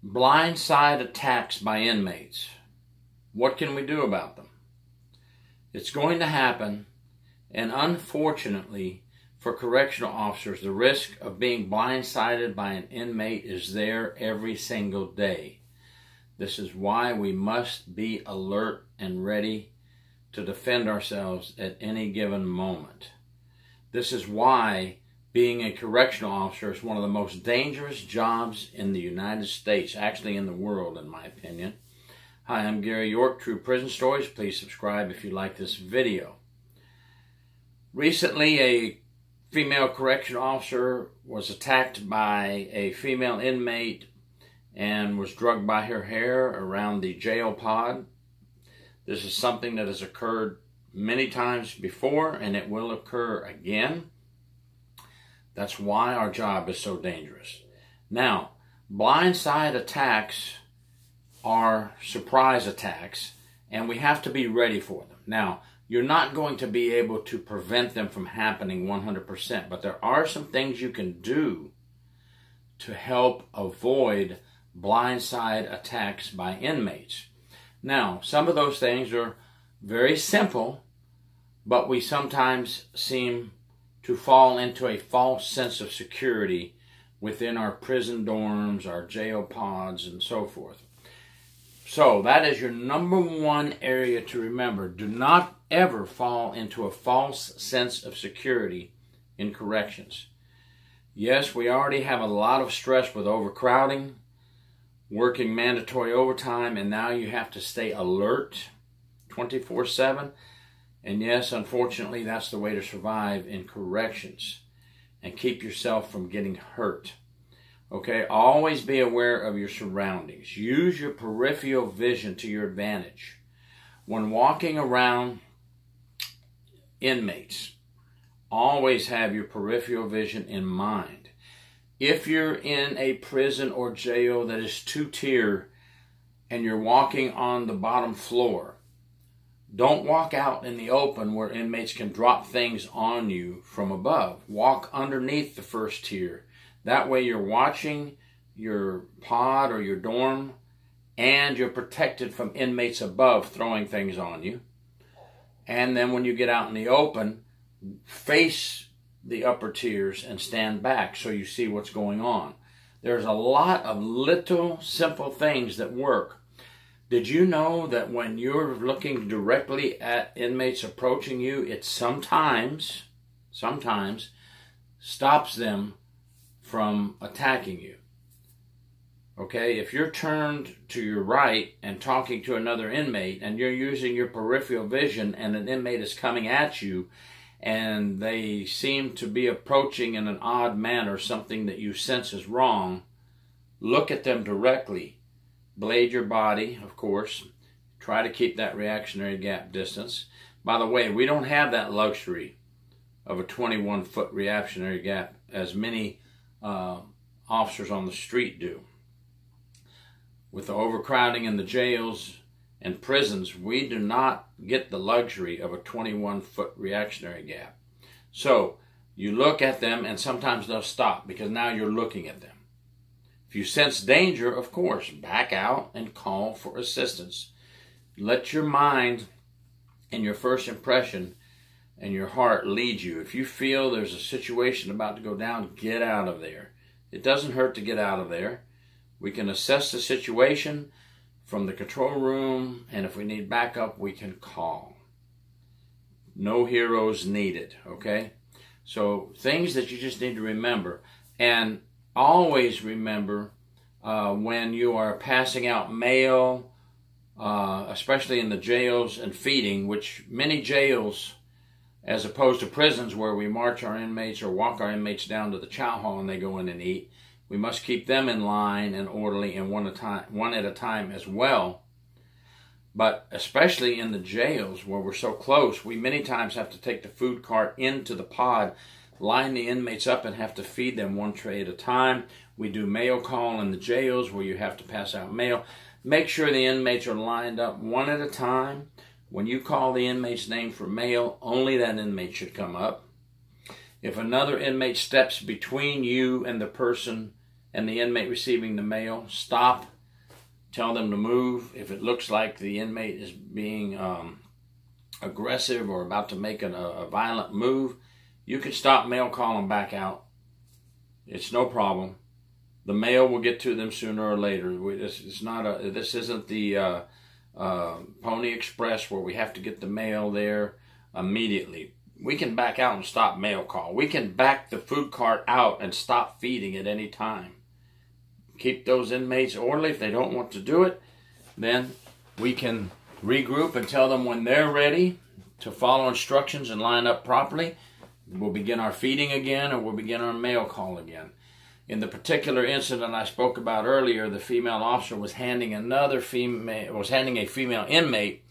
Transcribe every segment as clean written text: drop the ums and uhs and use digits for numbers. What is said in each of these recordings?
Blindside attacks by inmates. What can we do about them? It's going to happen, and unfortunately for correctional officers, the risk of being blindsided by an inmate is there every single day. This is why we must be alert and ready to defend ourselves at any given moment. This is why being a correctional officer is one of the most dangerous jobs in the United States, actually in the world, in my opinion. Hi, I'm Gary York, True Prison Stories. Please subscribe if you like this video. Recently, a female correctional officer was attacked by a female inmate and was drugged by her hair around the jail pod. This is something that has occurred many times before, and it will occur again. That's why our job is so dangerous. Now, blindside attacks are surprise attacks, and we have to be ready for them. Now, you're not going to be able to prevent them from happening 100%, but there are some things you can do to help avoid blindside attacks by inmates. Now, some of those things are very simple, but we sometimes seem to fall into a false sense of security within our prison dorms, our jail pods, and so forth. So that is your number one area to remember. Do not ever fall into a false sense of security in corrections. Yes, we already have a lot of stress with overcrowding, working mandatory overtime, and now you have to stay alert 24/7. And yes, unfortunately, that's the way to survive in corrections and keep yourself from getting hurt. Okay, always be aware of your surroundings. Use your peripheral vision to your advantage. When walking around inmates, always have your peripheral vision in mind. If you're in a prison or jail that is two-tier and you're walking on the bottom floor, don't walk out in the open where inmates can drop things on you from above. Walk underneath the first tier. That way you're watching your pod or your dorm, and you're protected from inmates above throwing things on you. And then when you get out in the open, face the upper tiers and stand back so you see what's going on. There's a lot of little simple things that work. Did you know that when you're looking directly at inmates approaching you, it sometimes stops them from attacking you? Okay, if you're turned to your right and talking to another inmate and you're using your peripheral vision and an inmate is coming at you and they seem to be approaching in an odd manner, something that you sense is wrong, look at them directly. Blade your body, of course. Try to keep that reactionary gap distance. By the way, we don't have that luxury of a 21-foot reactionary gap as many officers on the street do. With the overcrowding in the jails and prisons, we do not get the luxury of a 21-foot reactionary gap. So you look at them and sometimes they'll stop because now you're looking at them. If you sense danger, of course, back out and call for assistance. Let your mind and your first impression and your heart lead you. If you feel there's a situation about to go down, get out of there. It doesn't hurt to get out of there. We can assess the situation from the control room, and if we need backup, we can call. No heroes needed, okay? So things that you just need to remember. And always remember when you are passing out mail, especially in the jails and feeding, which many jails, as opposed to prisons where we march our inmates or walk our inmates down to the chow hall and they go in and eat, we must keep them in line and orderly and one at a time as well. But especially in the jails where we're so close, we many times have to take the food cart into the pod, line the inmates up and have to feed them one tray at a time. We do mail call in the jails where you have to pass out mail. Make sure the inmates are lined up one at a time. When you call the inmate's name for mail, only that inmate should come up. If another inmate steps between you and the person and the inmate receiving the mail, stop, tell them to move. If it looks like the inmate is being aggressive or about to make a violent move, you can stop, mail call them back out. It's no problem. The mail will get to them sooner or later. This isn't the Pony Express where we have to get the mail there immediately. We can back out and stop mail call. We can back the food cart out and stop feeding at any time. Keep those inmates orderly. If they don't want to do it, then we can regroup and tell them when they're ready to follow instructions and line up properly. We'll begin our feeding again, or we'll begin our mail call again. In the particular incident I spoke about earlier, the female officer was handing a female inmate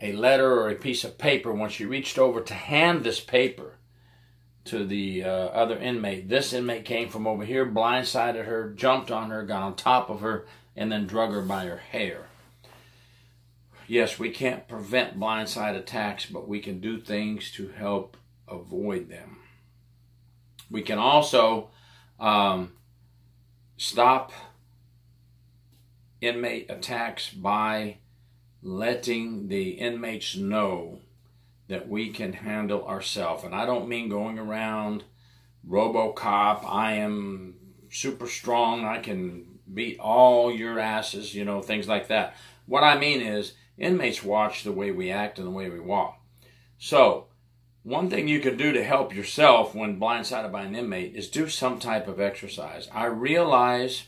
a letter or a piece of paper. When she reached over to hand this paper to the other inmate, this inmate came from over here, blindsided her, jumped on her, got on top of her, and then drug her by her hair. Yes, we can't prevent blindside attacks, but we can do things to help avoid them. We can also stop inmate attacks by letting the inmates know that we can handle ourselves. And I don't mean going around RoboCop, I am super strong, I can beat all your asses, you know, things like that. What I mean is, inmates watch the way we act and the way we walk. So, one thing you can do to help yourself when blindsided by an inmate is do some type of exercise. I realize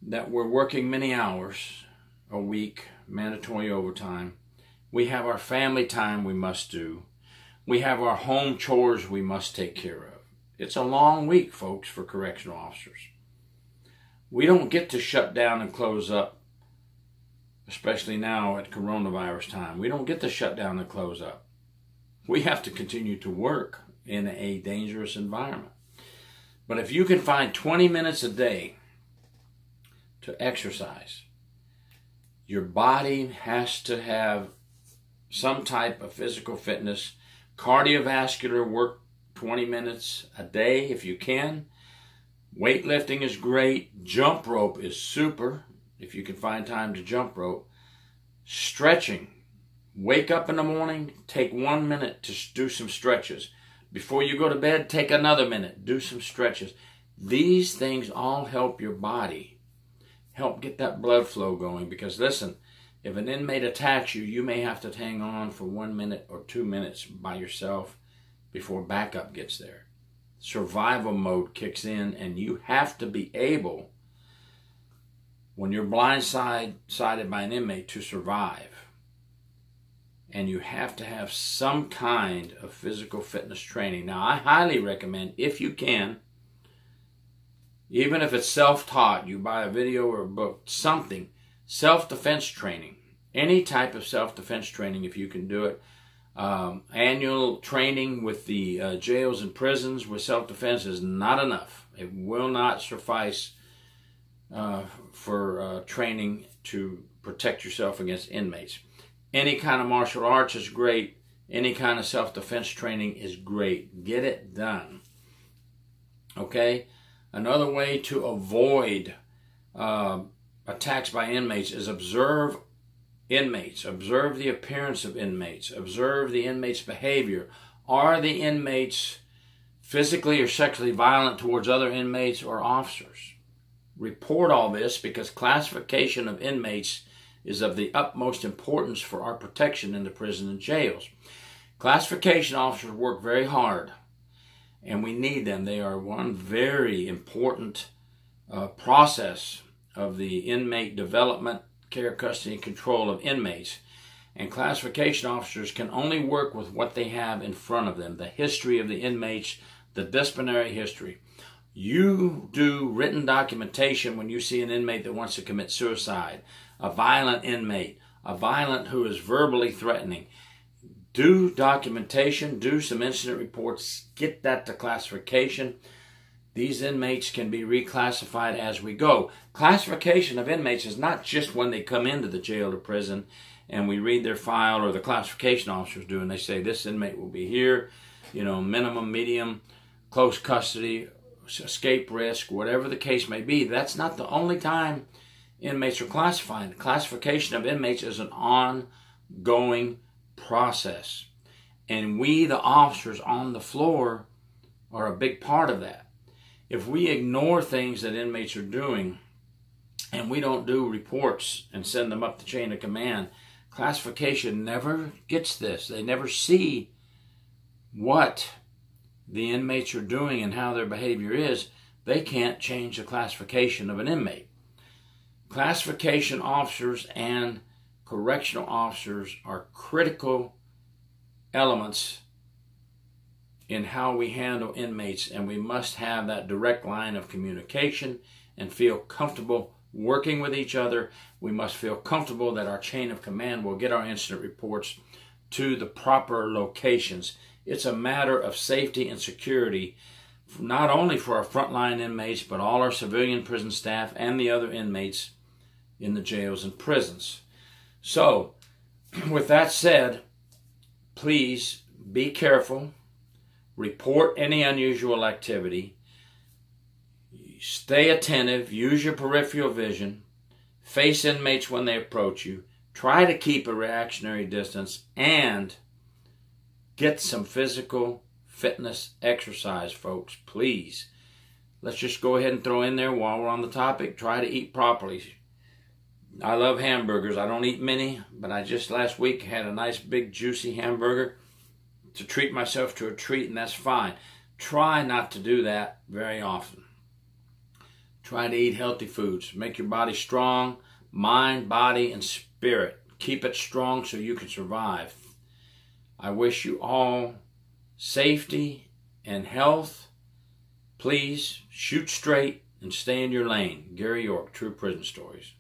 that we're working many hours a week, mandatory overtime. We have our family time we must do. We have our home chores we must take care of. It's a long week, folks, for correctional officers. We don't get to shut down and close up, especially now at coronavirus time. We don't get to shut down and close up. We have to continue to work in a dangerous environment. But if you can find 20 minutes a day to exercise, your body has to have some type of physical fitness. Cardiovascular work 20 minutes a day if you can. Weightlifting is great. Jump rope is super if you can find time to jump rope. Stretching. Wake up in the morning, take 1 minute to do some stretches. Before you go to bed, take another minute, do some stretches. These things all help your body, help get that blood flow going. Because listen, if an inmate attacks you, you may have to hang on for 1 minute or 2 minutes by yourself before backup gets there. Survival mode kicks in, and you have to be able, when you're blindsided by an inmate, to survive. And you have to have some kind of physical fitness training. Now, I highly recommend, if you can, even if it's self-taught, you buy a video or a book, something, self-defense training. Any type of self-defense training, if you can do it. Annual training with the jails and prisons with self-defense is not enough. It will not suffice for training to protect yourself against inmates. Any kind of martial arts is great. Any kind of self-defense training is great. Get it done. Okay? Another way to avoid attacks by inmates is observe inmates. Observe the appearance of inmates. Observe the inmates' behavior. Are the inmates physically or sexually violent towards other inmates or officers? Report all this, because classification of inmates is of the utmost importance for our protection in the prison and jails. Classification officers work very hard, and we need them. They are one very important process of the inmate development, care, custody, and control of inmates. And classification officers can only work with what they have in front of them, the history of the inmates, the disciplinary history. You do written documentation when you see an inmate that wants to commit suicide, a violent inmate, a violent who is verbally threatening. Do documentation, do some incident reports, get that to classification. These inmates can be reclassified as we go. Classification of inmates is not just when they come into the jail or prison and we read their file, or the classification officers do, and they say this inmate will be here, you know, minimum, medium, close custody, escape risk, whatever the case may be. That's not the only time inmates are classified. The classification of inmates is an ongoing process. And we, the officers on the floor, are a big part of that. If we ignore things that inmates are doing and we don't do reports and send them up the chain of command, classification never gets this. They never see what the inmates are doing and how their behavior is. They can't change the classification of an inmate. Classification officers and correctional officers are critical elements in how we handle inmates, and we must have that direct line of communication and feel comfortable working with each other. We must feel comfortable that our chain of command will get our incident reports to the proper locations. It's a matter of safety and security, not only for our frontline inmates, but all our civilian prison staff and the other inmates in the jails and prisons. So, with that said, please be careful. Report any unusual activity. Stay attentive. Use your peripheral vision. Face inmates when they approach you. Try to keep a reactionary distance and get some physical fitness exercise, folks, please. Let's just go ahead and throw in there while we're on the topic. Try to eat properly. I love hamburgers. I don't eat many, but I just last week had a nice big juicy hamburger to treat myself to a treat, and that's fine. Try not to do that very often. Try to eat healthy foods. Make your body strong, mind, body, and spirit. Keep it strong so you can survive. I wish you all safety and health. Please shoot straight and stay in your lane. Gary York, True Prison Stories.